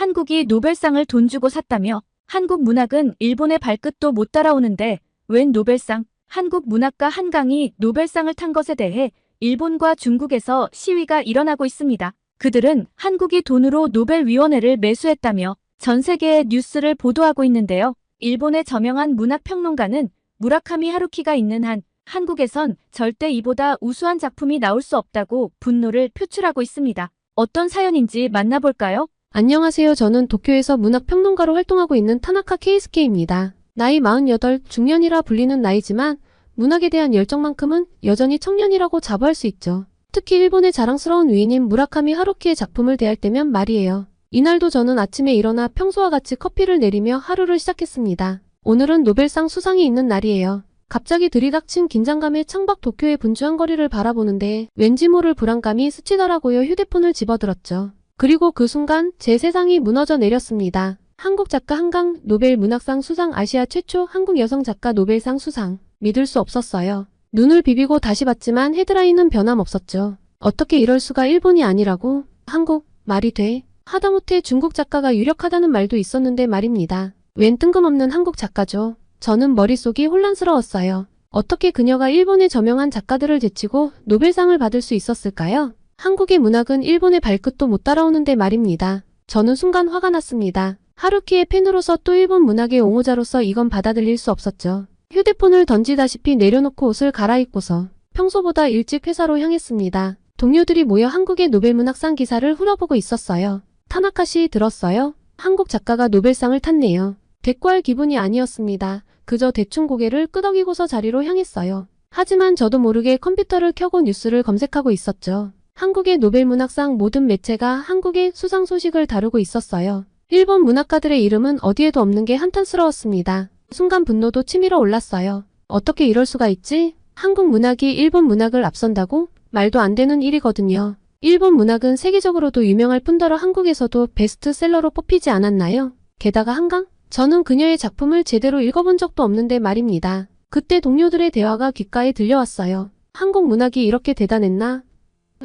한국이 노벨상을 돈 주고 샀다며 한국 문학은 일본의 발끝도 못 따라오는데 웬 노벨상? 한국 문학가 한강이 노벨상을 탄 것에 대해 일본과 중국에서 시위가 일어나고 있습니다. 그들은 한국이 돈으로 노벨위원회를 매수했다며 전 세계의 뉴스를 보도하고 있는데요. 일본의 저명한 문학평론가는 무라카미 하루키가 있는 한 한국에선 절대 이보다 우수한 작품이 나올 수 없다고 분노를 표출하고 있습니다. 어떤 사연인지 만나볼까요? 안녕하세요. 저는 도쿄에서 문학평론가로 활동하고 있는 타나카 케이스케입니다. 나이 48, 중년이라 불리는 나이지만 문학에 대한 열정만큼은 여전히 청년이라고 자부할 수 있죠. 특히 일본의 자랑스러운 위인인 무라카미 하루키의 작품을 대할 때면 말이에요. 이날도 저는 아침에 일어나 평소와 같이 커피를 내리며 하루를 시작했습니다. 오늘은 노벨상 수상이 있는 날이에요. 갑자기 들이닥친 긴장감에 창밖 도쿄의 분주한 거리를 바라보는데 왠지 모를 불안감이 스치더라고요. 휴대폰을 집어들었죠. 그리고 그 순간 제 세상이 무너져 내렸습니다. 한국 작가 한강 노벨 문학상 수상, 아시아 최초 한국 여성 작가 노벨상 수상. 믿을 수 없었어요. 눈을 비비고 다시 봤지만 헤드라인은 변함없었죠. 어떻게 이럴 수가, 일본이 아니라고? 한국? 말이 돼? 하다못해 중국 작가가 유력하다는 말도 있었는데 말입니다. 웬 뜬금없는 한국 작가죠. 저는 머릿속이 혼란스러웠어요. 어떻게 그녀가 일본의 저명한 작가들을 제치고 노벨상을 받을 수 있었을까요? 한국의 문학은 일본의 발끝도 못 따라오는데 말입니다. 저는 순간 화가 났습니다. 하루키의 팬으로서 또 일본 문학의 옹호자로서 이건 받아들일 수 없었죠. 휴대폰을 던지다시피 내려놓고 옷을 갈아입고서 평소보다 일찍 회사로 향했습니다. 동료들이 모여 한국의 노벨문학상 기사를 훑어보고 있었어요. 타나카 씨 들었어요? 한국 작가가 노벨상을 탔네요. 대꾸할 기분이 아니었습니다. 그저 대충 고개를 끄덕이고서 자리로 향했어요. 하지만 저도 모르게 컴퓨터를 켜고 뉴스를 검색하고 있었죠. 한국의 노벨문학상 모든 매체가 한국의 수상 소식을 다루고 있었어요. 일본 문학가들의 이름은 어디에도 없는 게 한탄스러웠습니다. 순간 분노도 치밀어 올랐어요. 어떻게 이럴 수가 있지? 한국 문학이 일본 문학을 앞선다고? 말도 안 되는 일이거든요. 일본 문학은 세계적으로도 유명할 뿐더러 한국에서도 베스트셀러로 뽑히지 않았나요? 게다가 한강? 저는 그녀의 작품을 제대로 읽어본 적도 없는데 말입니다. 그때 동료들의 대화가 귓가에 들려왔어요. 한국 문학이 이렇게 대단했나?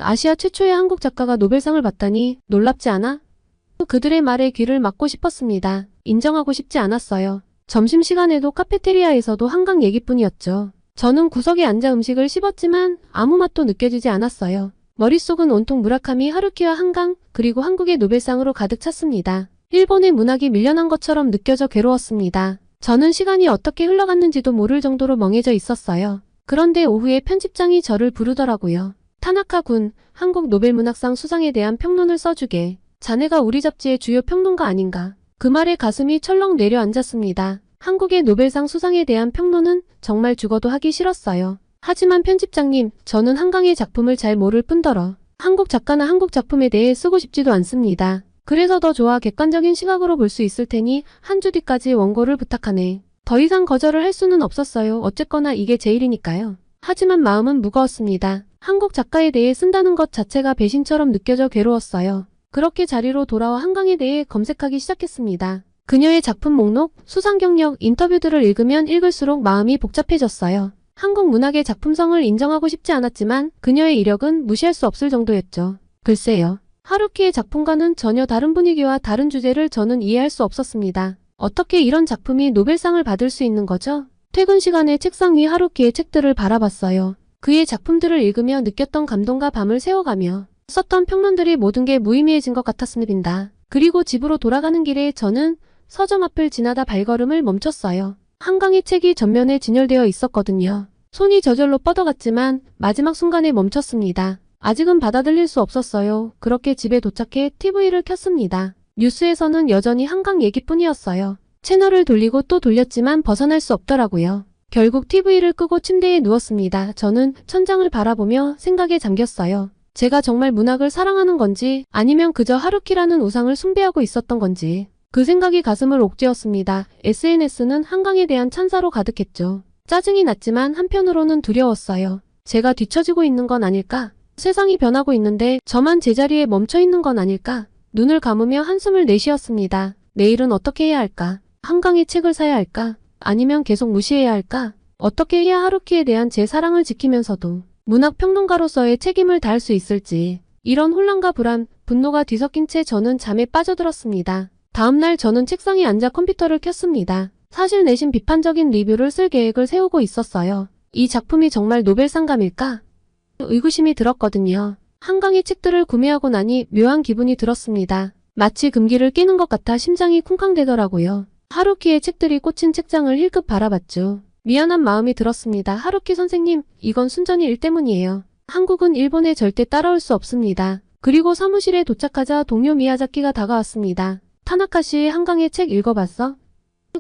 아시아 최초의 한국 작가가 노벨상을 받다니 놀랍지 않아? 그들의 말에 귀를 막고 싶었습니다. 인정하고 싶지 않았어요. 점심시간에도 카페테리아에서도 한강 얘기뿐이었죠. 저는 구석에 앉아 음식을 씹었지만 아무 맛도 느껴지지 않았어요. 머릿속은 온통 무라카미 하루키와 한강, 그리고 한국의 노벨상으로 가득 찼습니다. 일본의 문학이 밀려난 것처럼 느껴져 괴로웠습니다. 저는 시간이 어떻게 흘러갔는지도 모를 정도로 멍해져 있었어요. 그런데 오후에 편집장이 저를 부르더라고요. 타나카 군, 한국 노벨문학상 수상에 대한 평론을 써주게. 자네가 우리 잡지의 주요 평론가 아닌가. 그 말에 가슴이 철렁 내려앉았습니다. 한국의 노벨상 수상에 대한 평론은 정말 죽어도 하기 싫었어요. 하지만 편집장님, 저는 한강의 작품을 잘 모를 뿐더러 한국 작가나 한국 작품에 대해 쓰고 싶지도 않습니다. 그래서 더 좋아 객관적인 시각으로 볼 수 있을 테니 한 주 뒤까지 원고를 부탁하네. 더 이상 거절을 할 수는 없었어요. 어쨌거나 이게 제 일이니까요. 하지만 마음은 무거웠습니다. 한국 작가에 대해 쓴다는 것 자체가 배신처럼 느껴져 괴로웠어요. 그렇게 자리로 돌아와 한강에 대해 검색하기 시작했습니다. 그녀의 작품 목록, 수상 경력, 인터뷰들을 읽으면 읽을수록 마음이 복잡해졌어요. 한국 문학의 작품성을 인정하고 싶지 않았지만 그녀의 이력은 무시할 수 없을 정도였죠. 글쎄요. 하루키의 작품과는 전혀 다른 분위기와 다른 주제를 저는 이해할 수 없었습니다. 어떻게 이런 작품이 노벨상을 받을 수 있는 거죠? 퇴근 시간에 책상 위 하루키의 책들을 바라봤어요. 그의 작품들을 읽으며 느꼈던 감동과 밤을 새워가며 썼던 평론들이 모든 게 무의미해진 것 같았습니다. 그리고 집으로 돌아가는 길에 저는 서점 앞을 지나다 발걸음을 멈췄어요. 한강의 책이 전면에 진열되어 있었거든요. 손이 저절로 뻗어갔지만 마지막 순간에 멈췄습니다. 아직은 받아들일 수 없었어요. 그렇게 집에 도착해 TV를 켰습니다. 뉴스에서는 여전히 한강 얘기뿐이었어요. 채널을 돌리고 또 돌렸지만 벗어날 수 없더라고요. 결국 TV를 끄고 침대에 누웠습니다. 저는 천장을 바라보며 생각에 잠겼어요. 제가 정말 문학을 사랑하는 건지 아니면 그저 하루키라는 우상을 숭배하고 있었던 건지. 그 생각이 가슴을 옥죄었습니다. SNS는 한강에 대한 찬사로 가득했죠. 짜증이 났지만 한편으로는 두려웠어요. 제가 뒤처지고 있는 건 아닐까? 세상이 변하고 있는데 저만 제자리에 멈춰 있는 건 아닐까? 눈을 감으며 한숨을 내쉬었습니다. 내일은 어떻게 해야 할까? 한강의 책을 사야 할까? 아니면 계속 무시해야 할까? 어떻게 해야 하루키에 대한 제 사랑을 지키면서도 문학평론가로서의 책임을 다할 수 있을지. 이런 혼란과 불안, 분노가 뒤섞인 채 저는 잠에 빠져들었습니다. 다음날 저는 책상에 앉아 컴퓨터를 켰습니다. 사실 내심 비판적인 리뷰를 쓸 계획을 세우고 있었어요. 이 작품이 정말 노벨상감일까? 의구심이 들었거든요. 한강의 책들을 구매하고 나니 묘한 기분이 들었습니다. 마치 금기를 끼는 것 같아 심장이 쿵쾅대더라고요. 하루키의 책들이 꽂힌 책장을 힐끗 바라봤죠. 미안한 마음이 들었습니다. 하루키 선생님, 이건 순전히 일 때문이에요. 한국은 일본에 절대 따라올 수 없습니다. 그리고 사무실에 도착하자 동료 미야자키가 다가왔습니다. 타나카 씨의 한강의 책 읽어봤어?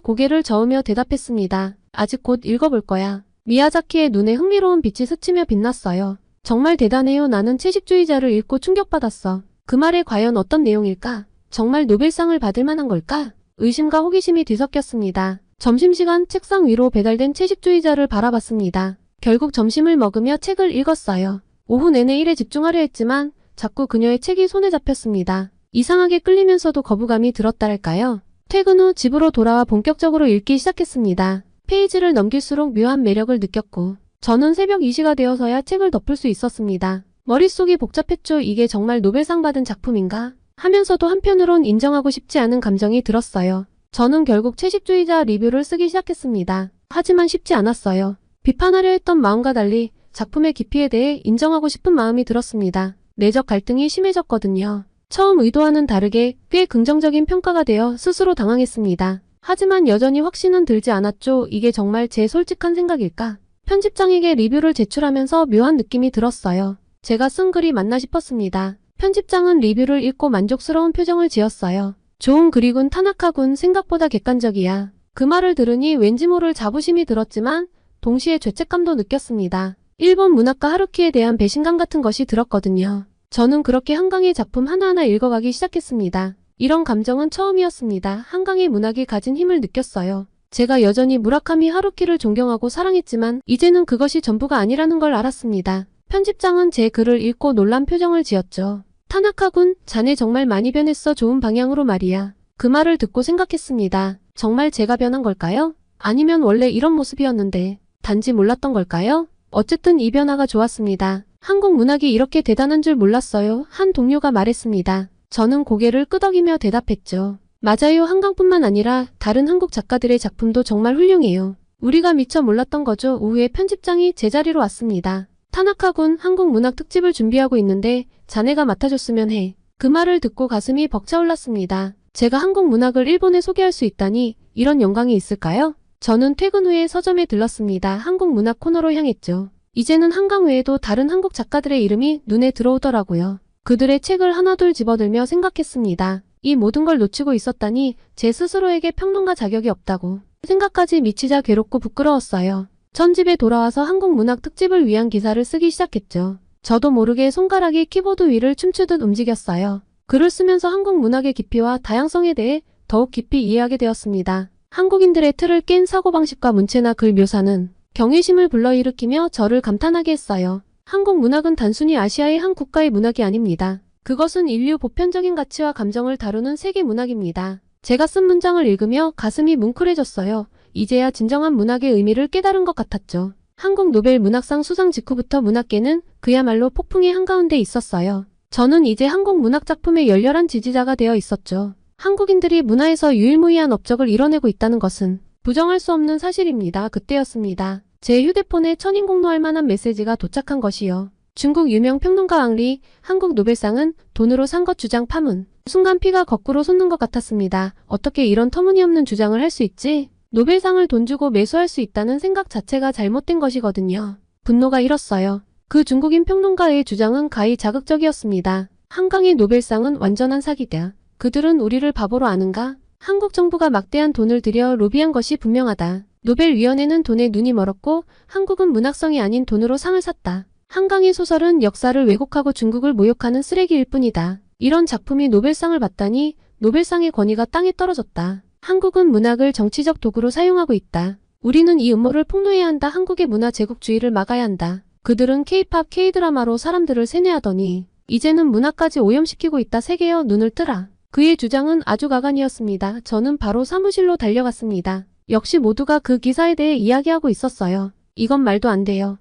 고개를 저으며 대답했습니다. 아직 곧 읽어볼 거야. 미야자키의 눈에 흥미로운 빛이 스치며 빛났어요. 정말 대단해요. 나는 채식주의자를 읽고 충격받았어. 그 말에 과연 어떤 내용일까? 정말 노벨상을 받을 만한 걸까? 의심과 호기심이 뒤섞였습니다. 점심시간 책상 위로 배달된 채식주의자를 바라봤습니다. 결국 점심을 먹으며 책을 읽었어요. 오후 내내 일에 집중하려 했지만 자꾸 그녀의 책이 손에 잡혔습니다. 이상하게 끌리면서도 거부감이 들었달까요? 퇴근 후 집으로 돌아와 본격적으로 읽기 시작했습니다. 페이지를 넘길수록 묘한 매력을 느꼈고 저는 새벽 2시가 되어서야 책을 덮을 수 있었습니다. 머릿속이 복잡했죠. 이게 정말 노벨상 받은 작품인가? 하면서도 한편으론 인정하고 싶지 않은 감정이 들었어요. 저는 결국 채식주의자 리뷰를 쓰기 시작했습니다. 하지만 쉽지 않았어요. 비판하려 했던 마음과 달리 작품의 깊이에 대해 인정하고 싶은 마음이 들었습니다. 내적 갈등이 심해졌거든요. 처음 의도와는 다르게 꽤 긍정적인 평가가 되어 스스로 당황했습니다. 하지만 여전히 확신은 들지 않았죠. 이게 정말 제 솔직한 생각일까? 편집장에게 리뷰를 제출하면서 묘한 느낌이 들었어요. 제가 쓴 글이 맞나 싶었습니다. 편집장은 리뷰를 읽고 만족스러운 표정을 지었어요. 좋은 글이군. 타나카군. 생각보다 객관적이야. 그 말을 들으니 왠지 모를 자부심이 들었지만 동시에 죄책감도 느꼈습니다. 일본 문학가 하루키에 대한 배신감 같은 것이 들었거든요. 저는 그렇게 한강의 작품 하나하나 읽어가기 시작했습니다. 이런 감정은 처음이었습니다. 한강의 문학이 가진 힘을 느꼈어요. 제가 여전히 무라카미 하루키를 존경하고 사랑했지만 이제는 그것이 전부가 아니라는 걸 알았습니다. 편집장은 제 글을 읽고 놀란 표정을 지었죠. 타나카군, 자네 정말 많이 변했어. 좋은 방향으로 말이야. 그 말을 듣고 생각했습니다. 정말 제가 변한 걸까요? 아니면 원래 이런 모습이었는데 단지 몰랐던 걸까요? 어쨌든 이 변화가 좋았습니다. 한국 문학이 이렇게 대단한 줄 몰랐어요. 한 동료가 말했습니다. 저는 고개를 끄덕이며 대답했죠. 맞아요. 한강뿐만 아니라 다른 한국 작가들의 작품도 정말 훌륭해요. 우리가 미처 몰랐던 거죠. 오후에 편집장이 제 자리로 왔습니다. 타나카군, 한국 문학 특집을 준비하고 있는데 자네가 맡아줬으면 해. 그 말을 듣고 가슴이 벅차올랐습니다. 제가 한국 문학을 일본에 소개할 수 있다니 이런 영광이 있을까요? 저는 퇴근 후에 서점에 들렀습니다. 한국 문학 코너로 향했죠. 이제는 한강 외에도 다른 한국 작가들의 이름이 눈에 들어오더라고요. 그들의 책을 하나둘 집어들며 생각했습니다. 이 모든 걸 놓치고 있었다니 제 스스로에게 평론가 자격이 없다고 생각까지 미치자 괴롭고 부끄러웠어요. 전 집에 돌아와서 한국 문학 특집을 위한 기사를 쓰기 시작했죠. 저도 모르게 손가락이 키보드 위를 춤추듯 움직였어요. 글을 쓰면서 한국 문학의 깊이와 다양성에 대해 더욱 깊이 이해하게 되었습니다. 한국인들의 틀을 깬 사고방식과 문체나 글 묘사는 경외심을 불러일으키며 저를 감탄하게 했어요. 한국 문학은 단순히 아시아의 한 국가의 문학이 아닙니다. 그것은 인류 보편적인 가치와 감정을 다루는 세계 문학입니다. 제가 쓴 문장을 읽으며 가슴이 뭉클해졌어요. 이제야 진정한 문학의 의미를 깨달은 것 같았죠. 한국 노벨 문학상 수상 직후부터 문학계는 그야말로 폭풍의 한가운데 있었어요. 저는 이제 한국 문학 작품의 열렬한 지지자가 되어 있었죠. 한국인들이 문화에서 유일무이한 업적을 이뤄내고 있다는 것은 부정할 수 없는 사실입니다. 그때였습니다. 제 휴대폰에 천인공노할 만한 메시지가 도착한 것이요. 중국 유명 평론가 앙리, 한국 노벨상은 돈으로 산 것 주장 파문. 순간 피가 거꾸로 솟는 것 같았습니다. 어떻게 이런 터무니없는 주장을 할 수 있지? 노벨상을 돈 주고 매수할 수 있다는 생각 자체가 잘못된 것이거든요. 분노가 일었어요. 그 중국인 평론가의 주장은 가히 자극적이었습니다. 한강의 노벨상은 완전한 사기다. 그들은 우리를 바보로 아는가? 한국 정부가 막대한 돈을 들여 로비한 것이 분명하다. 노벨위원회는 돈에 눈이 멀었고 한국은 문학성이 아닌 돈으로 상을 샀다. 한강의 소설은 역사를 왜곡하고 중국을 모욕하는 쓰레기일 뿐이다. 이런 작품이 노벨상을 받다니 노벨상의 권위가 땅에 떨어졌다. 한국은 문학을 정치적 도구로 사용하고 있다. 우리는 이 음모를 폭로해야 한다. 한국의 문화 제국주의를 막아야 한다. 그들은 K-팝, K-드라마로 사람들을 세뇌하더니 이제는 문학까지 오염시키고 있다. 세계여 눈을 뜨라. 그의 주장은 아주 가관이었습니다. 저는 바로 사무실로 달려갔습니다. 역시 모두가 그 기사에 대해 이야기하고 있었어요. 이건 말도 안 돼요.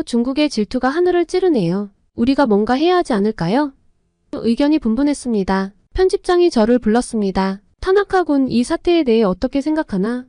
중국의 질투가 하늘을 찌르네요. 우리가 뭔가 해야 하지 않을까요? 의견이 분분했습니다. 편집장이 저를 불렀습니다. 타나카-군 이 사태에 대해 어떻게 생각하나?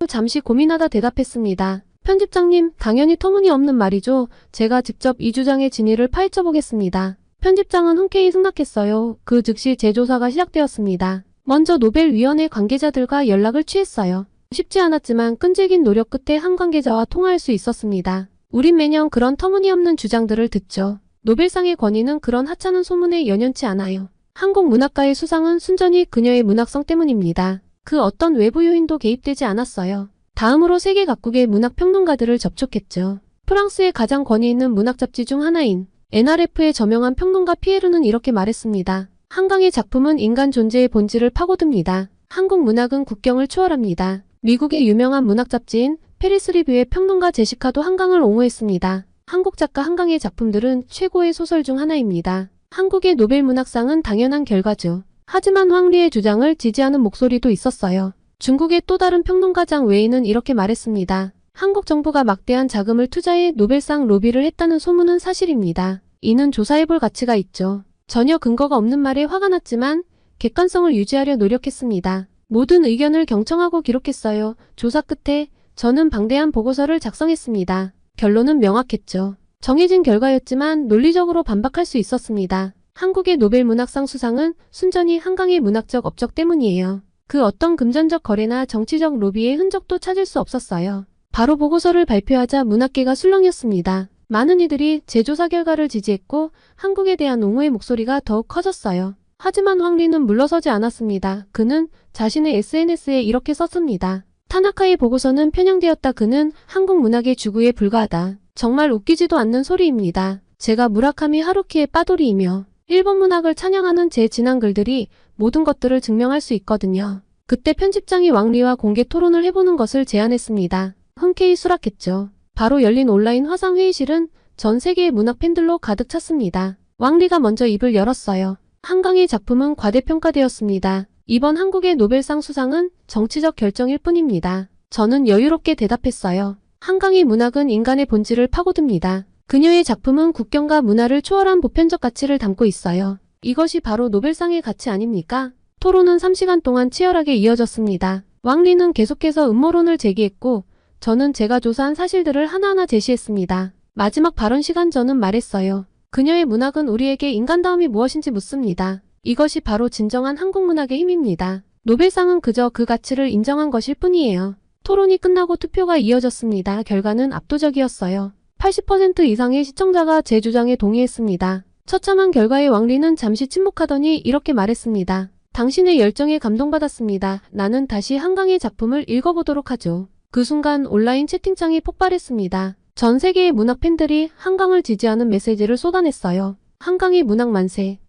잠시 고민하다 대답했습니다. 편집장님, 당연히 터무니없는 말이죠. 제가 직접 이 주장의 진위를 파헤쳐 보겠습니다. 편집장은 흔쾌히 승낙했어요. 그 즉시 재조사가 시작되었습니다. 먼저 노벨위원회 관계자들과 연락을 취했어요. 쉽지 않았지만 끈질긴 노력 끝에 한 관계자와 통화할 수 있었습니다. 우린 매년 그런 터무니없는 주장들을 듣죠. 노벨상의 권위는 그런 하찮은 소문에 연연치 않아요. 한국 문학가의 수상은 순전히 그녀의 문학성 때문입니다. 그 어떤 외부 요인도 개입되지 않았어요. 다음으로 세계 각국의 문학 평론가들을 접촉했죠. 프랑스의 가장 권위 있는 문학 잡지 중 하나인 NRF의 저명한 평론가 피에르는 이렇게 말했습니다. 한강의 작품은 인간 존재의 본질을 파고듭니다. 한국 문학은 국경을 초월합니다. 미국의 유명한 문학 잡지인 페리스 리뷰의 평론가 제시카도 한강을 옹호했습니다. 한국 작가 한강의 작품들은 최고의 소설 중 하나입니다. 한국의 노벨 문학상은 당연한 결과죠. 하지만 황리의 주장을 지지하는 목소리도 있었어요. 중국의 또 다른 평론가 장 웨이는 이렇게 말했습니다. 한국 정부가 막대한 자금을 투자해 노벨상 로비를 했다는 소문은 사실입니다. 이는 조사해볼 가치가 있죠. 전혀 근거가 없는 말에 화가 났지만 객관성을 유지하려 노력했습니다. 모든 의견을 경청하고 기록했어요. 조사 끝에 저는 방대한 보고서를 작성했습니다. 결론은 명확했죠. 정해진 결과였지만 논리적으로 반박할 수 있었습니다. 한국의 노벨 문학상 수상은 순전히 한강의 문학적 업적 때문이에요. 그 어떤 금전적 거래나 정치적 로비의 흔적도 찾을 수 없었어요. 바로 보고서를 발표하자 문학계가 술렁였습니다. 많은 이들이 재조사 결과를 지지했고 한국에 대한 옹호의 목소리가 더욱 커졌어요. 하지만 황리는 물러서지 않았습니다. 그는 자신의 SNS에 이렇게 썼습니다. 타나카의 보고서는 편향되었다. 그는 한국 문학의 주구에 불과하다. 정말 웃기지도 않는 소리입니다. 제가 무라카미 하루키의 빠돌이이며 일본 문학을 찬양하는 제 지난 글들이 모든 것들을 증명할 수 있거든요. 그때 편집장이 왕리와 공개 토론을 해보는 것을 제안했습니다. 흔쾌히 수락했죠. 바로 열린 온라인 화상 회의실은 전 세계의 문학 팬들로 가득 찼습니다. 왕리가 먼저 입을 열었어요. 한강의 작품은 과대평가되었습니다. 이번 한국의 노벨상 수상은 정치적 결정일 뿐입니다. 저는 여유롭게 대답했어요. 한강의 문학은 인간의 본질을 파고듭니다. 그녀의 작품은 국경과 문화를 초월한 보편적 가치를 담고 있어요. 이것이 바로 노벨상의 가치 아닙니까? 토론은 3시간 동안 치열하게 이어졌습니다. 왕리는 계속해서 음모론을 제기했고 저는 제가 조사한 사실들을 하나하나 제시했습니다. 마지막 발언 시간 저는 말했어요. 그녀의 문학은 우리에게 인간다움이 무엇인지 묻습니다. 이것이 바로 진정한 한국 문학의 힘입니다. 노벨상은 그저 그 가치를 인정한 것일 뿐이에요. 토론이 끝나고 투표가 이어졌습니다. 결과는 압도적이었어요. 80% 이상의 시청자가 제 주장에 동의했습니다. 처참한 결과에 왕리는 잠시 침묵하더니 이렇게 말했습니다. 당신의 열정에 감동받았습니다. 나는 다시 한강의 작품을 읽어보도록 하죠. 그 순간 온라인 채팅창이 폭발했습니다. 전 세계의 문학 팬들이 한강을 지지하는 메시지를 쏟아냈어요. 한강의 문학 만세.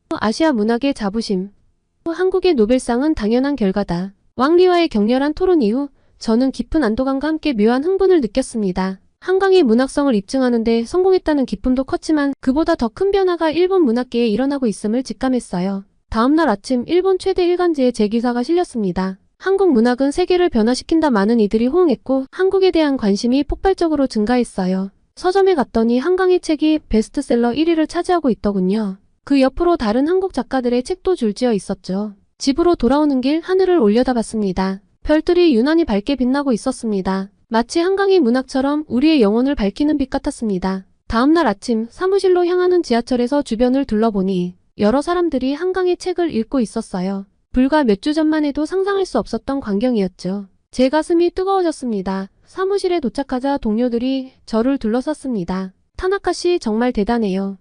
아시아 문학의 자부심. 한국의 노벨상은 당연한 결과다. 왕리와의 격렬한 토론 이후 저는 깊은 안도감과 함께 묘한 흥분을 느꼈습니다. 한강의 문학성을 입증하는데 성공했다는 기쁨도 컸지만 그보다 더 큰 변화가 일본 문학계에 일어나고 있음을 직감했어요. 다음날 아침 일본 최대 일간지에 제 기사가 실렸습니다. 한국 문학은 세계를 변화시킨다. 많은 이들이 호응했고 한국에 대한 관심이 폭발적으로 증가했어요. 서점에 갔더니 한강의 책이 베스트셀러 1위를 차지하고 있더군요. 그 옆으로 다른 한국 작가들의 책도 줄지어 있었죠. 집으로 돌아오는 길 하늘을 올려다봤습니다. 별들이 유난히 밝게 빛나고 있었습니다. 마치 한강의 문학처럼 우리의 영혼을 밝히는 빛 같았습니다. 다음날 아침 사무실로 향하는 지하철에서 주변을 둘러보니 여러 사람들이 한강의 책을 읽고 있었어요. 불과 몇 주 전만 해도 상상할 수 없었던 광경이었죠. 제 가슴이 뜨거워졌습니다. 사무실에 도착하자 동료들이 저를 둘러쌌습니다. 타나카 씨 정말 대단해요.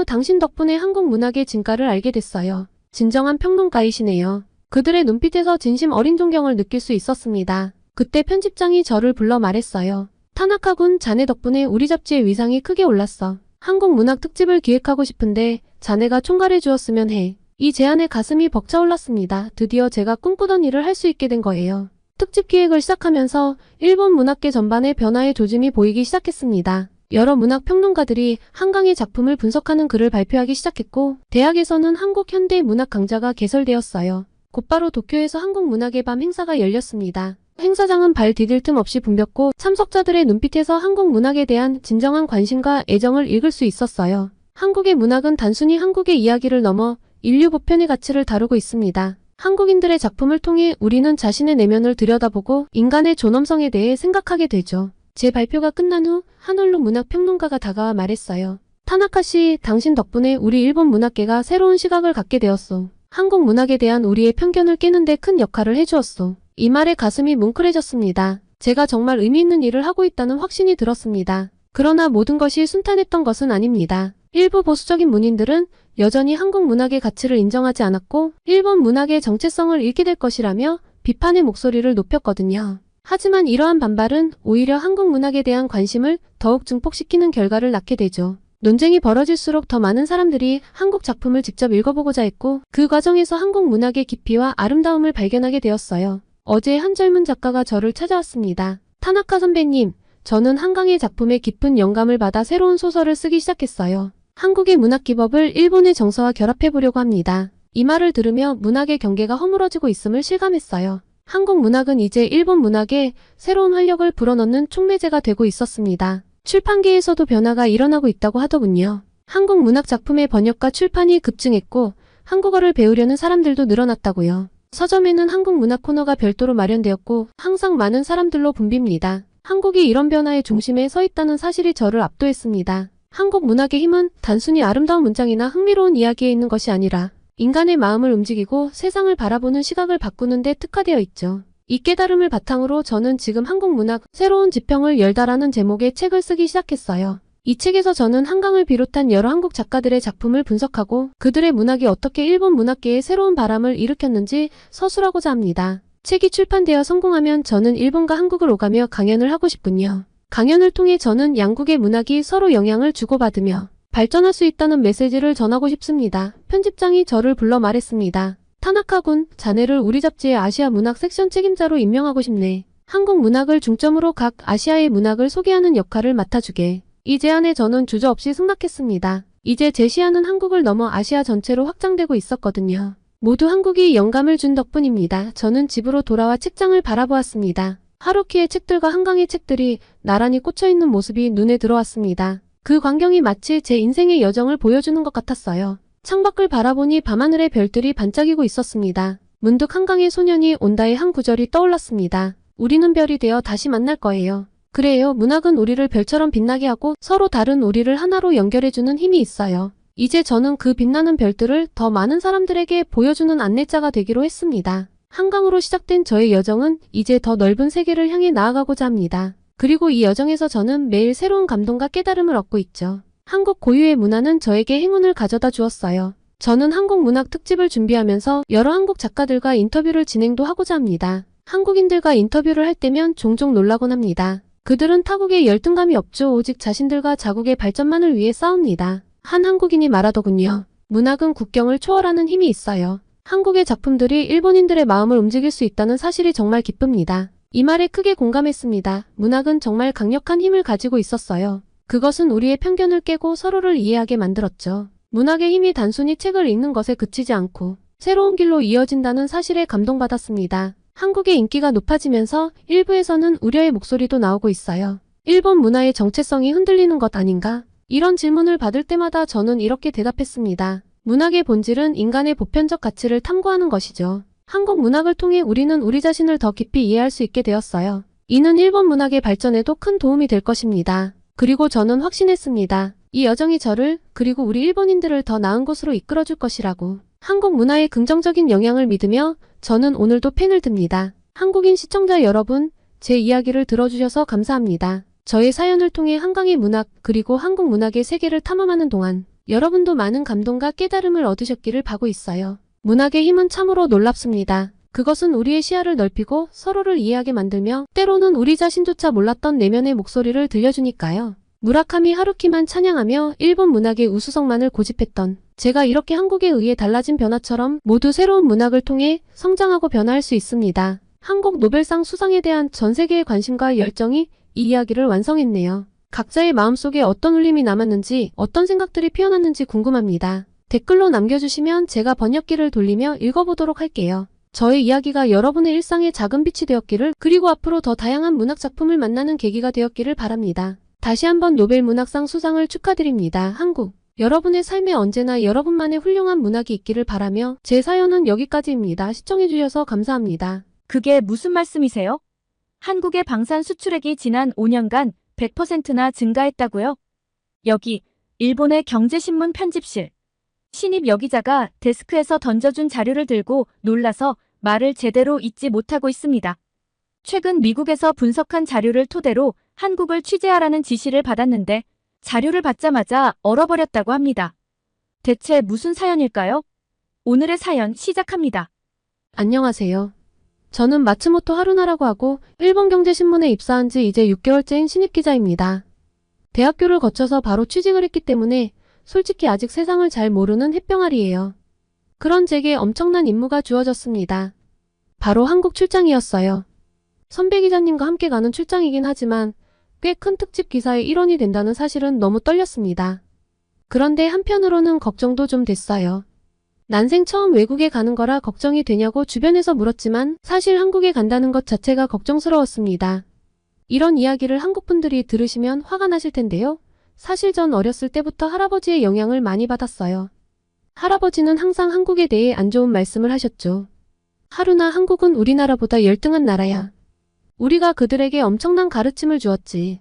당신 덕분에 한국 문학의 진가를 알게 됐어요. 진정한 평론가이시네요. 그들의 눈빛에서 진심 어린 존경을 느낄 수 있었습니다. 그때 편집장이 저를 불러 말했어요. 타나카 군, 자네 덕분에 우리 잡지의 위상이 크게 올랐어. 한국 문학 특집을 기획하고 싶은데 자네가 총괄해 주었으면 해. 이 제안에 가슴이 벅차올랐습니다. 드디어 제가 꿈꾸던 일을 할 수 있게 된 거예요. 특집 기획을 시작하면서 일본 문학계 전반의 변화의 조짐이 보이기 시작했습니다. 여러 문학 평론가들이 한강의 작품을 분석하는 글을 발표하기 시작했고 대학에서는 한국 현대 문학 강좌가 개설되었어요. 곧바로 도쿄에서 한국 문학의 밤 행사가 열렸습니다. 행사장은 발 디딜 틈 없이 붐볐고 참석자들의 눈빛에서 한국 문학에 대한 진정한 관심과 애정을 읽을 수 있었어요. 한국의 문학은 단순히 한국의 이야기를 넘어 인류 보편의 가치를 다루고 있습니다. 한국인들의 작품을 통해 우리는 자신의 내면을 들여다보고 인간의 존엄성에 대해 생각하게 되죠. 제 발표가 끝난 후 한올루 문학평론가가 다가와 말했어요. 타나카 씨, 당신 덕분에 우리 일본 문학계가 새로운 시각을 갖게 되었소. 한국 문학에 대한 우리의 편견을 깨는 데 큰 역할을 해주었소. 이 말에 가슴이 뭉클해졌습니다. 제가 정말 의미 있는 일을 하고 있다는 확신이 들었습니다. 그러나 모든 것이 순탄했던 것은 아닙니다. 일부 보수적인 문인들은 여전히 한국 문학의 가치를 인정하지 않았고 일본 문학의 정체성을 잃게 될 것이라며 비판의 목소리를 높였거든요. 하지만 이러한 반발은 오히려 한국 문학에 대한 관심을 더욱 증폭시키는 결과를 낳게 되죠. 논쟁이 벌어질수록 더 많은 사람들이 한국 작품을 직접 읽어보고자 했고 그 과정에서 한국 문학의 깊이와 아름다움을 발견하게 되었어요. 어제 한 젊은 작가가 저를 찾아왔습니다. 타나카 선배님, 저는 한강의 작품에 깊은 영감을 받아 새로운 소설을 쓰기 시작했어요. 한국의 문학 기법을 일본의 정서와 결합해보려고 합니다. 이 말을 들으며 문학의 경계가 허물어지고 있음을 실감했어요. 한국 문학은 이제 일본 문학에 새로운 활력을 불어넣는 촉매제가 되고 있었습니다. 출판계에서도 변화가 일어나고 있다고 하더군요. 한국 문학 작품의 번역과 출판이 급증했고 한국어를 배우려는 사람들도 늘어났다고요. 서점에는 한국 문학 코너가 별도로 마련되었고 항상 많은 사람들로 붐빕니다. 한국이 이런 변화의 중심에 서 있다는 사실이 저를 압도했습니다. 한국 문학의 힘은 단순히 아름다운 문장이나 흥미로운 이야기에 있는 것이 아니라 인간의 마음을 움직이고 세상을 바라보는 시각을 바꾸는 데 특화되어 있죠. 이 깨달음을 바탕으로 저는 지금 한국 문학 새로운 지평을 열다라는 제목의 책을 쓰기 시작했어요. 이 책에서 저는 한강을 비롯한 여러 한국 작가들의 작품을 분석하고 그들의 문학이 어떻게 일본 문학계에 새로운 바람을 일으켰는지 서술하고자 합니다. 책이 출판되어 성공하면 저는 일본과 한국을 오가며 강연을 하고 싶군요. 강연을 통해 저는 양국의 문학이 서로 영향을 주고받으며 발전할 수 있다는 메시지를 전하고 싶습니다. 편집장이 저를 불러 말했습니다. 타나카-군, 자네를 우리 잡지의 아시아 문학 섹션 책임자로 임명하고 싶네. 한국 문학을 중점으로 각 아시아의 문학을 소개하는 역할을 맡아주게. 이 제안에 저는 주저없이 승낙했습니다. 이제 제 시야는 한국을 넘어 아시아 전체로 확장되고 있었거든요. 모두 한국이 영감을 준 덕분입니다. 저는 집으로 돌아와 책장을 바라보았습니다. 하루키의 책들과 한강의 책들이 나란히 꽂혀있는 모습이 눈에 들어왔습니다. 그 광경이 마치 제 인생의 여정을 보여주는 것 같았어요. 창밖을 바라보니 밤하늘의 별들이 반짝이고 있었습니다. 문득 한강의 소년이 온다의 한 구절이 떠올랐습니다. 우리는 별이 되어 다시 만날 거예요. 그래요. 문학은 우리를 별처럼 빛나게 하고 서로 다른 우리를 하나로 연결해주는 힘이 있어요. 이제 저는 그 빛나는 별들을 더 많은 사람들에게 보여주는 안내자가 되기로 했습니다. 한강으로 시작된 저의 여정은 이제 더 넓은 세계를 향해 나아가고자 합니다. 그리고 이 여정에서 저는 매일 새로운 감동과 깨달음을 얻고 있죠. 한국 고유의 문화는 저에게 행운을 가져다 주었어요. 저는 한국 문학 특집을 준비하면서 여러 한국 작가들과 인터뷰를 진행도 하고자 합니다. 한국인들과 인터뷰를 할 때면 종종 놀라곤 합니다. 그들은 타국에 열등감이 없죠. 오직 자신들과 자국의 발전만을 위해 싸웁니다. 한 한국인이 말하더군요. 문학은 국경을 초월하는 힘이 있어요. 한국의 작품들이 일본인들의 마음을 움직일 수 있다는 사실이 정말 기쁩니다. 이 말에 크게 공감했습니다. 문학은 정말 강력한 힘을 가지고 있었어요. 그것은 우리의 편견을 깨고 서로를 이해하게 만들었죠. 문학의 힘이 단순히 책을 읽는 것에 그치지 않고 새로운 길로 이어진다는 사실에 감동받았습니다. 한국의 인기가 높아지면서 일부에서는 우려의 목소리도 나오고 있어요. 일본 문화의 정체성이 흔들리는 것 아닌가? 이런 질문을 받을 때마다 저는 이렇게 대답했습니다. 문학의 본질은 인간의 보편적 가치를 탐구하는 것이죠. 한국 문학을 통해 우리는 우리 자신을 더 깊이 이해할 수 있게 되었어요. 이는 일본 문학의 발전에도 큰 도움이 될 것입니다. 그리고 저는 확신했습니다. 이 여정이 저를 그리고 우리 일본인들을 더 나은 곳으로 이끌어줄 것이라고. 한국 문화의 긍정적인 영향을 믿으며 저는 오늘도 펜을 듭니다. 한국인 시청자 여러분, 제 이야기를 들어주셔서 감사합니다. 저의 사연을 통해 한강의 문학 그리고 한국 문학의 세계를 탐험하는 동안 여러분도 많은 감동과 깨달음을 얻으셨기를 바고 있어요. 문학의 힘은 참으로 놀랍습니다. 그것은 우리의 시야를 넓히고 서로를 이해하게 만들며 때로는 우리 자신조차 몰랐던 내면의 목소리를 들려주니까요. 무라카미 하루키만 찬양하며 일본 문학의 우수성만을 고집했던 제가 이렇게 한국에 의해 달라진 변화처럼 모두 새로운 문학을 통해 성장하고 변화할 수 있습니다. 한국 노벨상 수상에 대한 전 세계의 관심과 열정이 이 이야기를 완성했네요. 각자의 마음속에 어떤 울림이 남았는지 어떤 생각들이 피어났는지 궁금합니다. 댓글로 남겨주시면 제가 번역기를 돌리며 읽어보도록 할게요. 저의 이야기가 여러분의 일상에 작은 빛이 되었기를 그리고 앞으로 더 다양한 문학 작품을 만나는 계기가 되었기를 바랍니다. 다시 한번 노벨 문학상 수상을 축하드립니다. 한국 여러분의 삶에 언제나 여러분만의 훌륭한 문학이 있기를 바라며 제 사연은 여기까지입니다. 시청해주셔서 감사합니다. 그게 무슨 말씀이세요? 한국의 방산 수출액이 지난 5년간 100%나 증가했다고요? 여기 일본의 경제신문 편집실. 신입 여기자가 데스크에서 던져준 자료를 들고 놀라서 말을 제대로 잇지 못하고 있습니다. 최근 미국에서 분석한 자료를 토대로 한국을 취재하라는 지시를 받았는데 자료를 받자마자 얼어버렸다고 합니다. 대체 무슨 사연일까요? 오늘의 사연 시작합니다. 안녕하세요. 저는 마츠모토 하루나라고 하고 일본 경제신문에 입사한 지 이제 6개월째인 신입기자입니다. 대학교를 거쳐서 바로 취직을 했기 때문에 솔직히 아직 세상을 잘 모르는 햇병아리예요. 그런 제게 엄청난 임무가 주어졌습니다. 바로 한국 출장이었어요. 선배 기자님과 함께 가는 출장이긴 하지만 꽤 큰 특집 기사의 일원이 된다는 사실은 너무 떨렸습니다. 그런데 한편으로는 걱정도 좀 됐어요. 난생 처음 외국에 가는 거라 걱정이 되냐고 주변에서 물었지만 사실 한국에 간다는 것 자체가 걱정스러웠습니다. 이런 이야기를 한국 분들이 들으시면 화가 나실 텐데요. 사실 전 어렸을 때부터 할아버지의 영향을 많이 받았어요. 할아버지는 항상 한국에 대해 안 좋은 말씀을 하셨죠. 하루나 한국은 우리나라보다 열등한 나라야. 우리가 그들에게 엄청난 가르침을 주었지.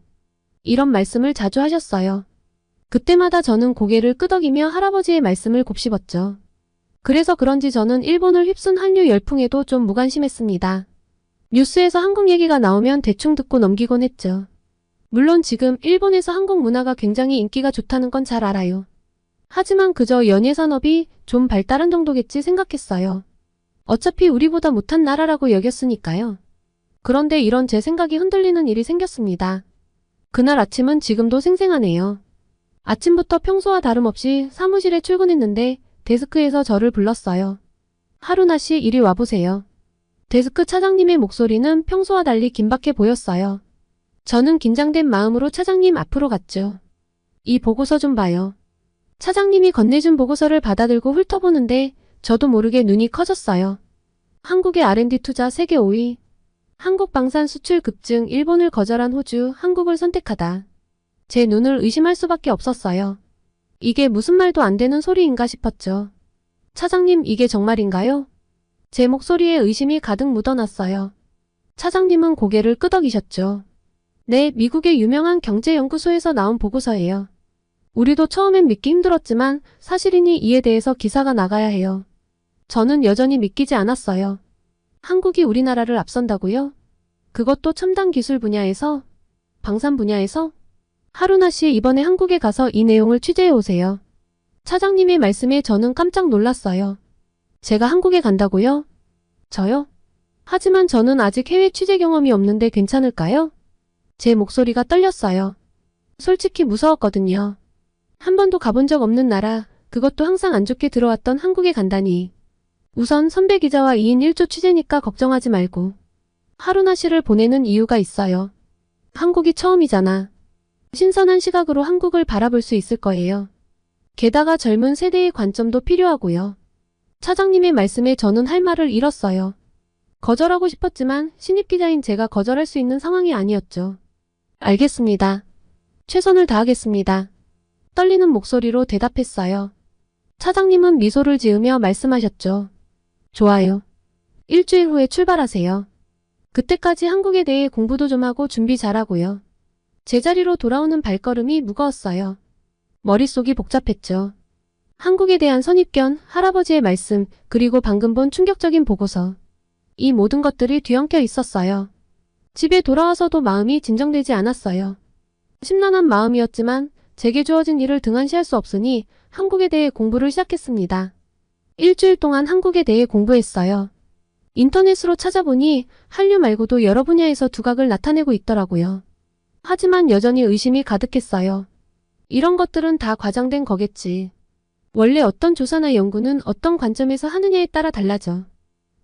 이런 말씀을 자주 하셨어요. 그때마다 저는 고개를 끄덕이며 할아버지의 말씀을 곱씹었죠. 그래서 그런지 저는 일본을 휩쓴 한류 열풍에도 좀 무관심했습니다. 뉴스에서 한국 얘기가 나오면 대충 듣고 넘기곤 했죠. 물론 지금 일본에서 한국 문화가 굉장히 인기가 좋다는 건 잘 알아요. 하지만 그저 연예 산업이 좀 발달한 정도겠지 생각했어요. 어차피 우리보다 못한 나라라고 여겼으니까요. 그런데 이런 제 생각이 흔들리는 일이 생겼습니다. 그날 아침은 지금도 생생하네요. 아침부터 평소와 다름없이 사무실에 출근했는데 데스크에서 저를 불렀어요. 하루나 씨, 이리 와보세요. 데스크 차장님의 목소리는 평소와 달리 긴박해 보였어요. 저는 긴장된 마음으로 차장님 앞으로 갔죠. 이 보고서 좀 봐요. 차장님이 건네준 보고서를 받아들고 훑어보는데 저도 모르게 눈이 커졌어요. 한국의 R&D 투자 세계 5위. 한국 방산 수출 급증, 일본을 거절한 호주, 한국을 선택하다. 제 눈을 의심할 수밖에 없었어요. 이게 무슨 말도 안 되는 소리인가 싶었죠. 차장님, 이게 정말인가요? 제 목소리에 의심이 가득 묻어났어요. 차장님은 고개를 끄덕이셨죠. 네, 미국의 유명한 경제연구소에서 나온 보고서예요. 우리도 처음엔 믿기 힘들었지만 사실이니 이에 대해서 기사가 나가야 해요. 저는 여전히 믿기지 않았어요. 한국이 우리나라를 앞선다고요? 그것도 첨단 기술 분야에서? 방산 분야에서? 하루나 씨, 이번에 한국에 가서 이 내용을 취재해 오세요. 차장님의 말씀에 저는 깜짝 놀랐어요. 제가 한국에 간다고요? 저요? 하지만 저는 아직 해외 취재 경험이 없는데 괜찮을까요? 제 목소리가 떨렸어요. 솔직히 무서웠거든요. 한 번도 가본 적 없는 나라, 그것도 항상 안 좋게 들어왔던 한국에 간다니. 우선 선배 기자와 2인 1조 취재니까 걱정하지 말고. 하루나 씨를 보내는 이유가 있어요. 한국이 처음이잖아. 신선한 시각으로 한국을 바라볼 수 있을 거예요. 게다가 젊은 세대의 관점도 필요하고요. 차장님의 말씀에 저는 할 말을 잃었어요. 거절하고 싶었지만 신입 기자인 제가 거절할 수 있는 상황이 아니었죠. 알겠습니다. 최선을 다하겠습니다. 떨리는 목소리로 대답했어요. 차장님은 미소를 지으며 말씀하셨죠. 좋아요. 일주일 후에 출발하세요. 그때까지 한국에 대해 공부도 좀 하고 준비 잘하고요. 제자리로 돌아오는 발걸음이 무거웠어요. 머릿속이 복잡했죠. 한국에 대한 선입견, 할아버지의 말씀, 그리고 방금 본 충격적인 보고서. 이 모든 것들이 뒤엉켜 있었어요. 집에 돌아와서도 마음이 진정되지 않았어요. 심란한 마음이었지만 제게 주어진 일을 등한시할 수 없으니 한국에 대해 공부를 시작했습니다. 일주일 동안 한국에 대해 공부했어요. 인터넷으로 찾아보니 한류 말고도 여러 분야에서 두각을 나타내고 있더라고요. 하지만 여전히 의심이 가득했어요. 이런 것들은 다 과장된 거겠지. 원래 어떤 조사나 연구는 어떤 관점에서 하느냐에 따라 달라져.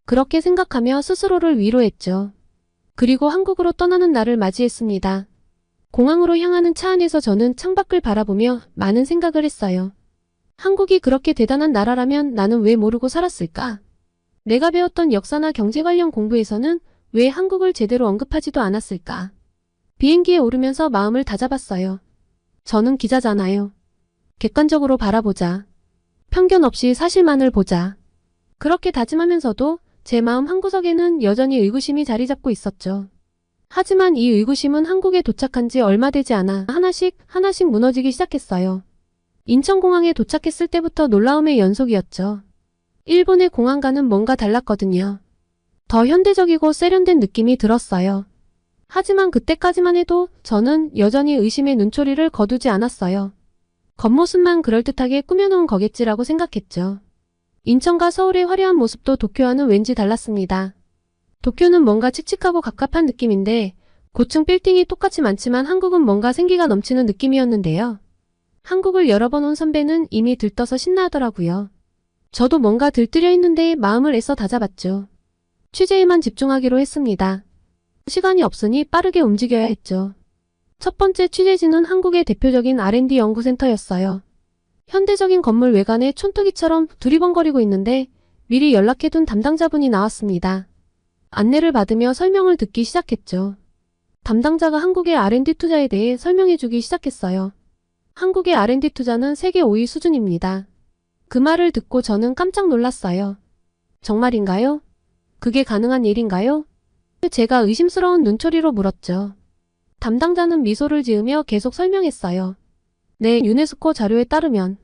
그렇게 생각하며 스스로를 위로했죠. 그리고 한국으로 떠나는 날을 맞이했습니다. 공항으로 향하는 차 안에서 저는 창밖을 바라보며 많은 생각을 했어요. 한국이 그렇게 대단한 나라라면 나는 왜 모르고 살았을까? 내가 배웠던 역사나 경제 관련 공부에서는 왜 한국을 제대로 언급하지도 않았을까? 비행기에 오르면서 마음을 다잡았어요. 저는 기자잖아요. 객관적으로 바라보자. 편견 없이 사실만을 보자. 그렇게 다짐하면서도 제 마음 한구석에는 여전히 의구심이 자리 잡고 있었죠. 하지만 이 의구심은 한국에 도착한 지 얼마 되지 않아 하나씩 무너지기 시작했어요. 인천공항에 도착했을 때부터 놀라움의 연속이었죠. 일본의 공항과는 뭔가 달랐거든요. 더 현대적이고 세련된 느낌이 들었어요. 하지만 그때까지만 해도 저는 여전히 의심의 눈초리를 거두지 않았어요. 겉모습만 그럴듯하게 꾸며놓은 거겠지라고 생각했죠. 인천과 서울의 화려한 모습도 도쿄와는 왠지 달랐습니다. 도쿄는 뭔가 칙칙하고 갑갑한 느낌인데 고층 빌딩이 똑같이 많지만 한국은 뭔가 생기가 넘치는 느낌이었는데요. 한국을 여러 번 온 선배는 이미 들떠서 신나하더라고요. 저도 뭔가 들뜨려 있는데 마음을 애써 다잡았죠. 취재에만 집중하기로 했습니다. 시간이 없으니 빠르게 움직여야 했죠. 첫 번째 취재지는 한국의 대표적인 R&D 연구센터였어요. 현대적인 건물 외관에 촌뜨기처럼 두리번거리고 있는데 미리 연락해둔 담당자분이 나왔습니다. 안내를 받으며 설명을 듣기 시작했죠. 담당자가 한국의 R&D 투자에 대해 설명해주기 시작했어요. 한국의 R&D 투자는 세계 5위 수준입니다. 그 말을 듣고 저는 깜짝 놀랐어요. 정말인가요? 그게 가능한 일인가요? 제가 의심스러운 눈초리로 물었죠. 담당자는 미소를 지으며 계속 설명했어요. 네, 유네스코 자료에 따르면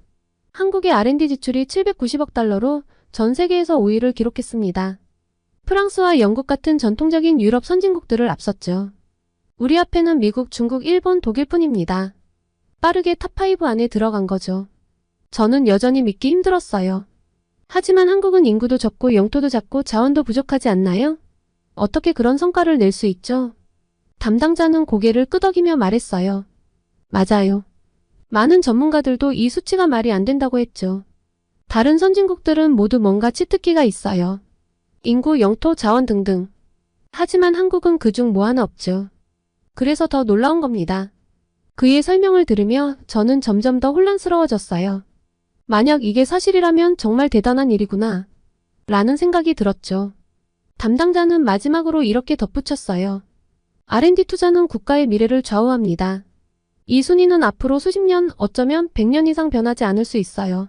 한국의 R&D 지출이 790억 달러로 전 세계에서 5위를 기록했습니다. 프랑스와 영국 같은 전통적인 유럽 선진국들을 앞섰죠. 우리 앞에는 미국, 중국, 일본, 독일뿐입니다. 빠르게 탑5 안에 들어간 거죠. 저는 여전히 믿기 힘들었어요. 하지만 한국은 인구도 적고 영토도 작고 자원도 부족하지 않나요? 어떻게 그런 성과를 낼 수 있죠? 담당자는 고개를 끄덕이며 말했어요. 맞아요. 많은 전문가들도 이 수치가 말이 안 된다고 했죠. 다른 선진국들은 모두 뭔가 치트키가 있어요. 인구, 영토, 자원 등등. 하지만 한국은 그중 뭐 하나 없죠. 그래서 더 놀라운 겁니다. 그의 설명을 들으며 저는 점점 더 혼란스러워졌어요. 만약 이게 사실이라면 정말 대단한 일이구나. 라는 생각이 들었죠. 담당자는 마지막으로 이렇게 덧붙였어요. R&D 투자는 국가의 미래를 좌우합니다. 이 순위는 앞으로 수십 년, 어쩌면 100년 이상 변하지 않을 수 있어요.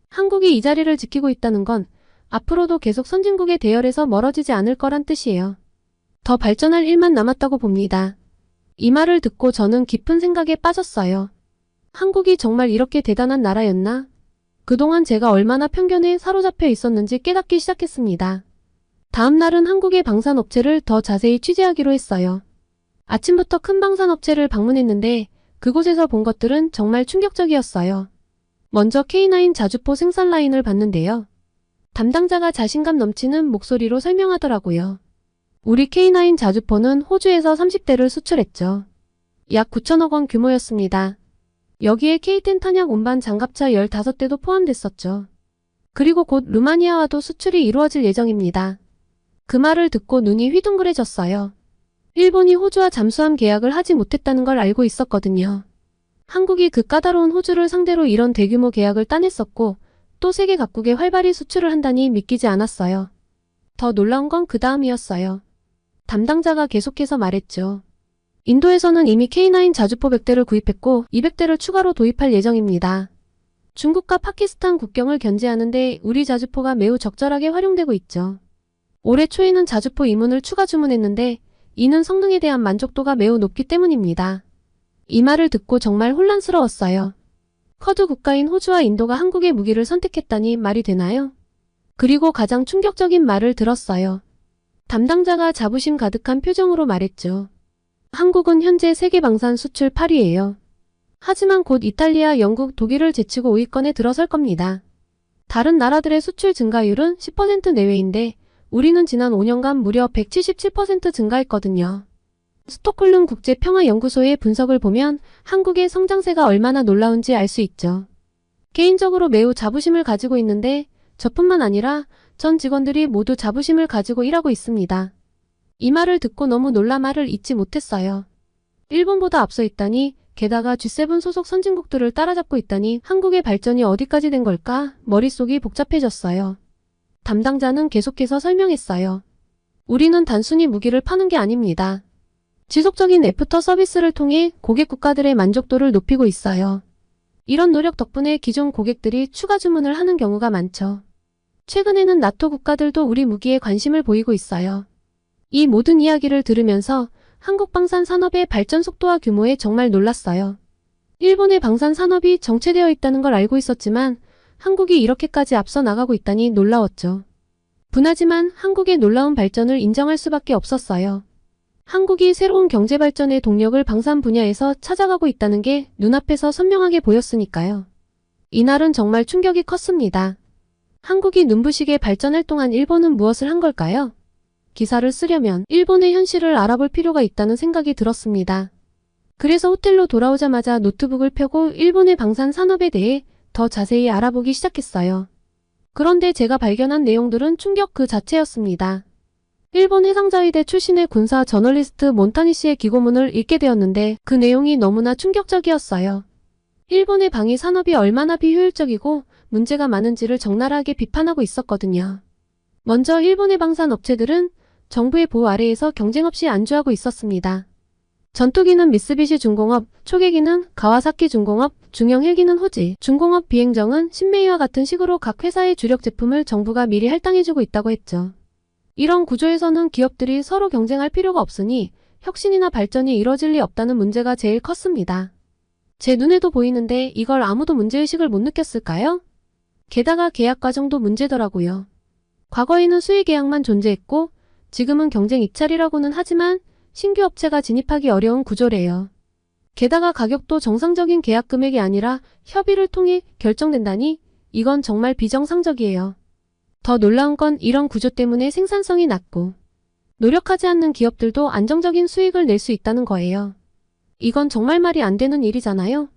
한국이 이 자리를 지키고 있다는 건 앞으로도 계속 선진국의 대열에서 멀어지지 않을 거란 뜻이에요. 더 발전할 일만 남았다고 봅니다. 이 말을 듣고 저는 깊은 생각에 빠졌어요. 한국이 정말 이렇게 대단한 나라였나? 그동안 제가 얼마나 편견에 사로잡혀 있었는지 깨닫기 시작했습니다. 다음 날은 한국의 방산업체를 더 자세히 취재하기로 했어요. 아침부터 큰 방산업체를 방문했는데 그곳에서 본 것들은 정말 충격적이었어요. 먼저 K9 자주포 생산 라인을 봤는데요. 담당자가 자신감 넘치는 목소리로 설명하더라고요. 우리 K9 자주포는 호주에서 30대를 수출했죠. 약 9천억 원 규모였습니다. 여기에 K10 탄약 운반 장갑차 15대도 포함됐었죠. 그리고 곧 루마니아와도 수출이 이루어질 예정입니다. 그 말을 듣고 눈이 휘둥그레졌어요. 일본이 호주와 잠수함 계약을 하지 못했다는 걸 알고 있었거든요. 한국이 그 까다로운 호주를 상대로 이런 대규모 계약을 따냈었고 또 세계 각국에 활발히 수출을 한다니 믿기지 않았어요. 더 놀라운 건 그 다음이었어요. 담당자가 계속해서 말했죠. 인도에서는 이미 K9 자주포 100대를 구입했고 200대를 추가로 도입할 예정입니다. 중국과 파키스탄 국경을 견제하는데 우리 자주포가 매우 적절하게 활용되고 있죠. 올해 초에는 자주포 이문을 추가 주문했는데 이는 성능에 대한 만족도가 매우 높기 때문입니다. 이 말을 듣고 정말 혼란스러웠어요. 커드 국가인 호주와 인도가 한국의 무기를 선택했다니 말이 되나요? 그리고 가장 충격적인 말을 들었어요. 담당자가 자부심 가득한 표정으로 말했죠. 한국은 현재 세계 방산 수출 8위예요. 하지만 곧 이탈리아, 영국, 독일을 제치고 5위권에 들어설 겁니다. 다른 나라들의 수출 증가율은 10% 내외인데 우리는 지난 5년간 무려 177% 증가했거든요. 스톡홀름 국제평화연구소의 분석을 보면 한국의 성장세가 얼마나 놀라운지 알 수 있죠. 개인적으로 매우 자부심을 가지고 있는데 저뿐만 아니라 전 직원들이 모두 자부심을 가지고 일하고 있습니다. 이 말을 듣고 너무 놀라 말을 잇지 못했어요. 일본보다 앞서 있다니, 게다가 G7 소속 선진국들을 따라잡고 있다니 한국의 발전이 어디까지 된 걸까? 머릿속이 복잡해졌어요. 담당자는 계속해서 설명했어요. 우리는 단순히 무기를 파는 게 아닙니다. 지속적인 애프터 서비스를 통해 고객 국가들의 만족도를 높이고 있어요. 이런 노력 덕분에 기존 고객들이 추가 주문을 하는 경우가 많죠. 최근에는 나토 국가들도 우리 무기에 관심을 보이고 있어요. 이 모든 이야기를 들으면서 한국 방산 산업의 발전 속도와 규모에 정말 놀랐어요. 일본의 방산 산업이 정체되어 있다는 걸 알고 있었지만 한국이 이렇게까지 앞서 나가고 있다니 놀라웠죠. 분하지만 한국의 놀라운 발전을 인정할 수밖에 없었어요. 한국이 새로운 경제 발전의 동력을 방산 분야에서 찾아가고 있다는 게 눈앞에서 선명하게 보였으니까요. 이날은 정말 충격이 컸습니다. 한국이 눈부시게 발전할 동안 일본은 무엇을 한 걸까요? 기사를 쓰려면 일본의 현실을 알아볼 필요가 있다는 생각이 들었습니다. 그래서 호텔로 돌아오자마자 노트북을 펴고 일본의 방산 산업에 대해 더 자세히 알아보기 시작했어요. 그런데 제가 발견한 내용들은 충격 그 자체였습니다. 일본 해상자위대 출신의 군사 저널리스트 몬타니 씨의 기고문을 읽게 되었는데 그 내용이 너무나 충격적이었어요. 일본의 방위 산업이 얼마나 비효율적이고 문제가 많은지를 적나라하게 비판하고 있었거든요. 먼저 일본의 방산 업체들은 정부의 보호 아래에서 경쟁 없이 안주하고 있었습니다. 전투기는 미쓰비시 중공업, 초계기는 가와사키 중공업, 중형 헬기는 호지, 중공업 비행정은 신메이와 같은 식으로 각 회사의 주력 제품을 정부가 미리 할당해주고 있다고 했죠. 이런 구조에서는 기업들이 서로 경쟁할 필요가 없으니 혁신이나 발전이 이뤄질 리 없다는 문제가 제일 컸습니다. 제 눈에도 보이는데 이걸 아무도 문제의식을 못 느꼈을까요? 게다가 계약 과정도 문제더라고요. 과거에는 수의 계약만 존재했고 지금은 경쟁 입찰이라고는 하지만 신규 업체가 진입하기 어려운 구조래요. 게다가 가격도 정상적인 계약 금액이 아니라 협의를 통해 결정된다니 이건 정말 비정상적이에요. 더 놀라운 건 이런 구조 때문에 생산성이 낮고 노력하지 않는 기업들도 안정적인 수익을 낼 수 있다는 거예요. 이건 정말 말이 안 되는 일이잖아요.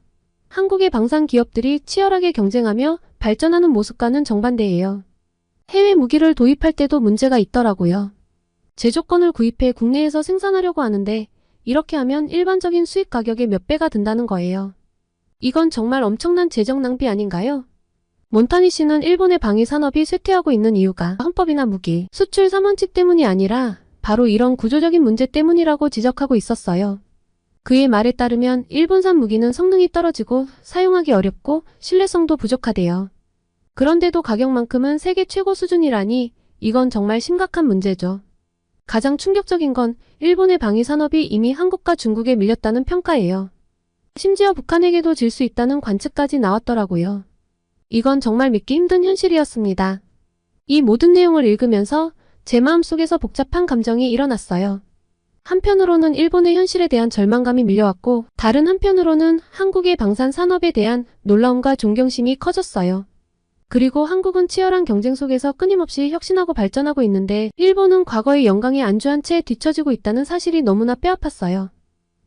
한국의 방산 기업들이 치열하게 경쟁하며 발전하는 모습과는 정반대예요. 해외 무기를 도입할 때도 문제가 있더라고요. 제조건을 구입해 국내에서 생산하려고 하는데 이렇게 하면 일반적인 수입 가격의 몇 배가 든다는 거예요. 이건 정말 엄청난 재정 낭비 아닌가요? 몬타니 씨는 일본의 방위 산업이 쇠퇴하고 있는 이유가 헌법이나 무기, 수출 3원칙 때문이 아니라 바로 이런 구조적인 문제 때문이라고 지적하고 있었어요. 그의 말에 따르면 일본산 무기는 성능이 떨어지고 사용하기 어렵고 신뢰성도 부족하대요. 그런데도 가격만큼은 세계 최고 수준이라니 이건 정말 심각한 문제죠. 가장 충격적인 건 일본의 방위 산업이 이미 한국과 중국에 밀렸다는 평가예요. 심지어 북한에게도 질 수 있다는 관측까지 나왔더라고요. 이건 정말 믿기 힘든 현실이었습니다. 이 모든 내용을 읽으면서 제 마음속에서 복잡한 감정이 일어났어요. 한편으로는 일본의 현실에 대한 절망감이 밀려왔고 다른 한편으로는 한국의 방산 산업에 대한 놀라움과 존경심이 커졌어요. 그리고 한국은 치열한 경쟁 속에서 끊임없이 혁신하고 발전하고 있는데 일본은 과거의 영광에 안주한 채 뒤처지고 있다는 사실이 너무나 뼈아팠어요.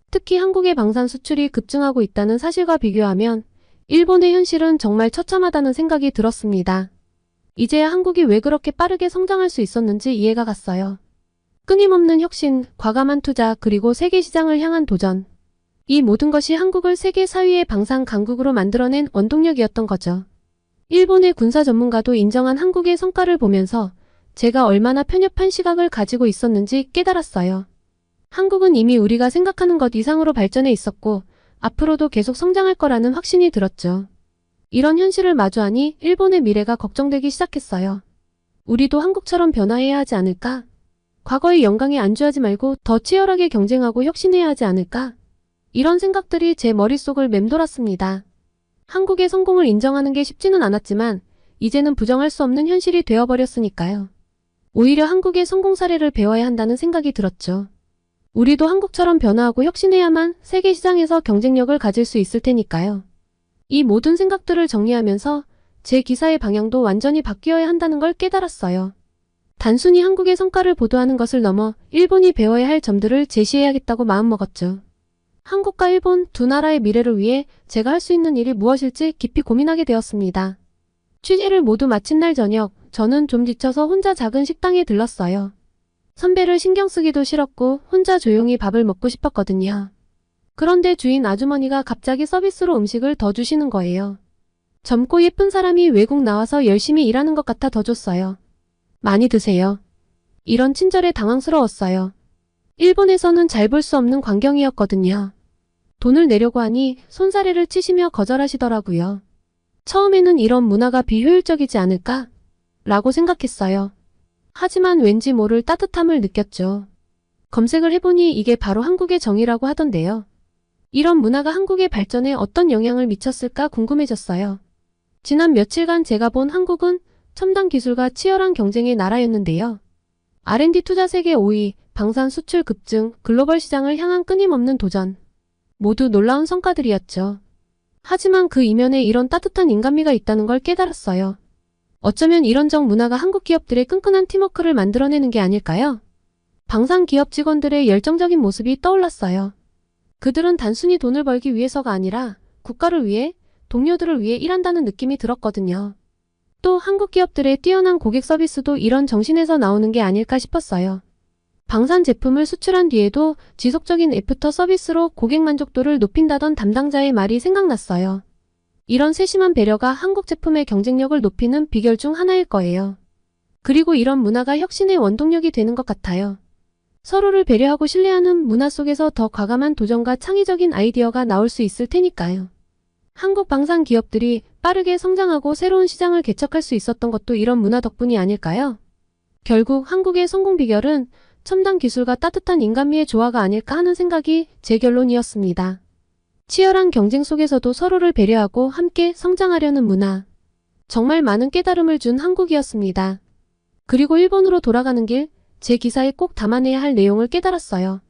특히 한국의 방산 수출이 급증하고 있다는 사실과 비교하면 일본의 현실은 정말 처참하다는 생각이 들었습니다. 이제야 한국이 왜 그렇게 빠르게 성장할 수 있었는지 이해가 갔어요. 끊임없는 혁신, 과감한 투자, 그리고 세계 시장을 향한 도전. 이 모든 것이 한국을 세계 4위의 방산 강국으로 만들어낸 원동력이었던 거죠. 일본의 군사 전문가도 인정한 한국의 성과를 보면서 제가 얼마나 편협한 시각을 가지고 있었는지 깨달았어요. 한국은 이미 우리가 생각하는 것 이상으로 발전해 있었고 앞으로도 계속 성장할 거라는 확신이 들었죠. 이런 현실을 마주하니 일본의 미래가 걱정되기 시작했어요. 우리도 한국처럼 변화해야 하지 않을까? 과거의 영광에 안주하지 말고 더 치열하게 경쟁하고 혁신해야 하지 않을까? 이런 생각들이 제 머릿속을 맴돌았습니다. 한국의 성공을 인정하는 게 쉽지는 않았지만 이제는 부정할 수 없는 현실이 되어버렸으니까요. 오히려 한국의 성공 사례를 배워야 한다는 생각이 들었죠. 우리도 한국처럼 변화하고 혁신해야만 세계 시장에서 경쟁력을 가질 수 있을 테니까요. 이 모든 생각들을 정리하면서 제 기사의 방향도 완전히 바뀌어야 한다는 걸 깨달았어요. 단순히 한국의 성과를 보도하는 것을 넘어 일본이 배워야 할 점들을 제시해야겠다고 마음먹었죠. 한국과 일본 두 나라의 미래를 위해 제가 할 수 있는 일이 무엇일지 깊이 고민하게 되었습니다. 취재를 모두 마친 날 저녁, 저는 좀 지쳐서 혼자 작은 식당에 들렀어요. 선배를 신경 쓰기도 싫었고 혼자 조용히 밥을 먹고 싶었거든요. 그런데 주인 아주머니가 갑자기 서비스로 음식을 더 주시는 거예요. 젊고 예쁜 사람이 외국 나와서 열심히 일하는 것 같아 더 줬어요. 많이 드세요. 이런 친절에 당황스러웠어요. 일본에서는 잘 볼 수 없는 광경이었거든요. 돈을 내려고 하니 손사래를 치시며 거절하시더라고요. 처음에는 이런 문화가 비효율적이지 않을까? 라고 생각했어요. 하지만 왠지 모를 따뜻함을 느꼈죠. 검색을 해보니 이게 바로 한국의 정이라고 하던데요. 이런 문화가 한국의 발전에 어떤 영향을 미쳤을까 궁금해졌어요. 지난 며칠간 제가 본 한국은 첨단 기술과 치열한 경쟁의 나라였는데요. R&D 투자 세계 5위, 방산 수출 급증, 글로벌 시장을 향한 끊임없는 도전. 모두 놀라운 성과들이었죠. 하지만 그 이면에 이런 따뜻한 인간미가 있다는 걸 깨달았어요. 어쩌면 이런 정 문화가 한국 기업들의 끈끈한 팀워크를 만들어내는 게 아닐까요? 방산 기업 직원들의 열정적인 모습이 떠올랐어요. 그들은 단순히 돈을 벌기 위해서가 아니라 국가를 위해, 동료들을 위해 일한다는 느낌이 들었거든요. 또 한국 기업들의 뛰어난 고객 서비스도 이런 정신에서 나오는 게 아닐까 싶었어요. 방산 제품을 수출한 뒤에도 지속적인 애프터 서비스로 고객 만족도를 높인다던 담당자의 말이 생각났어요. 이런 세심한 배려가 한국 제품의 경쟁력을 높이는 비결 중 하나일 거예요. 그리고 이런 문화가 혁신의 원동력이 되는 것 같아요. 서로를 배려하고 신뢰하는 문화 속에서 더 과감한 도전과 창의적인 아이디어가 나올 수 있을 테니까요. 한국 방산 기업들이 빠르게 성장하고 새로운 시장을 개척할 수 있었던 것도 이런 문화 덕분이 아닐까요? 결국 한국의 성공 비결은 첨단 기술과 따뜻한 인간미의 조화가 아닐까 하는 생각이 제 결론이었습니다. 치열한 경쟁 속에서도 서로를 배려하고 함께 성장하려는 문화. 정말 많은 깨달음을 준 한국이었습니다. 그리고 일본으로 돌아가는 길, 제 기사에 꼭 담아내야 할 내용을 깨달았어요.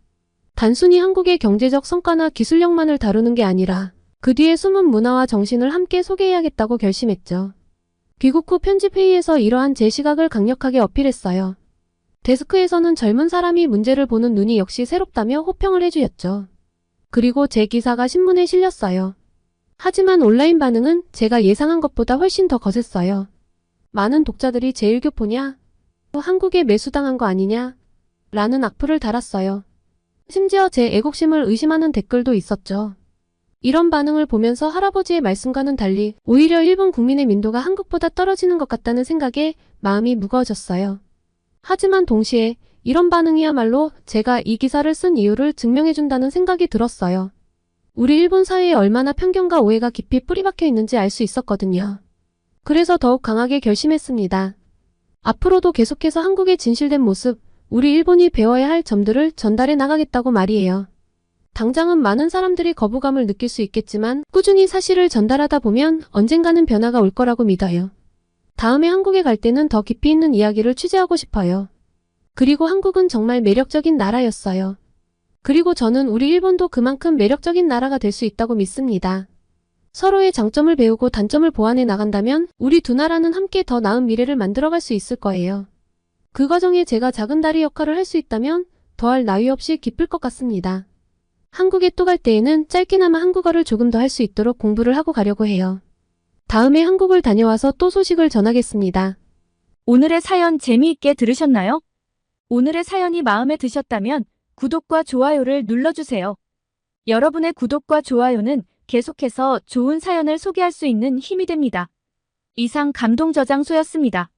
단순히 한국의 경제적 성과나 기술력만을 다루는 게 아니라 그 뒤에 숨은 문화와 정신을 함께 소개해야겠다고 결심했죠. 귀국 후 편집회의에서 이러한 제 시각을 강력하게 어필했어요. 데스크에서는 젊은 사람이 문제를 보는 눈이 역시 새롭다며 호평을 해주었죠. 그리고 제 기사가 신문에 실렸어요. 하지만 온라인 반응은 제가 예상한 것보다 훨씬 더 거셌어요. 많은 독자들이 제 일교 보냐? 한국에 매수당한 거 아니냐? 라는 악플을 달았어요. 심지어 제 애국심을 의심하는 댓글도 있었죠. 이런 반응을 보면서 할아버지의 말씀과는 달리 오히려 일본 국민의 민도가 한국보다 떨어지는 것 같다는 생각에 마음이 무거워졌어요. 하지만 동시에 이런 반응이야말로 제가 이 기사를 쓴 이유를 증명해준다는 생각이 들었어요. 우리 일본 사회에 얼마나 편견과 오해가 깊이 뿌리박혀 있는지 알 수 있었거든요. 그래서 더욱 강하게 결심했습니다. 앞으로도 계속해서 한국의 진실된 모습, 우리 일본이 배워야 할 점들을 전달해 나가겠다고 말이에요. 당장은 많은 사람들이 거부감을 느낄 수 있겠지만 꾸준히 사실을 전달하다 보면 언젠가는 변화가 올 거라고 믿어요. 다음에 한국에 갈 때는 더 깊이 있는 이야기를 취재하고 싶어요. 그리고 한국은 정말 매력적인 나라였어요. 그리고 저는 우리 일본도 그만큼 매력적인 나라가 될 수 있다고 믿습니다. 서로의 장점을 배우고 단점을 보완해 나간다면 우리 두 나라는 함께 더 나은 미래를 만들어갈 수 있을 거예요. 그 과정에 제가 작은 다리 역할을 할 수 있다면 더할 나위 없이 기쁠 것 같습니다. 한국에 또 갈 때에는 짧게나마 한국어를 조금 더 할 수 있도록 공부를 하고 가려고 해요. 다음에 한국을 다녀와서 또 소식을 전하겠습니다. 오늘의 사연 재미있게 들으셨나요? 오늘의 사연이 마음에 드셨다면 구독과 좋아요를 눌러주세요. 여러분의 구독과 좋아요는 계속해서 좋은 사연을 소개할 수 있는 힘이 됩니다. 이상 감동저장소였습니다.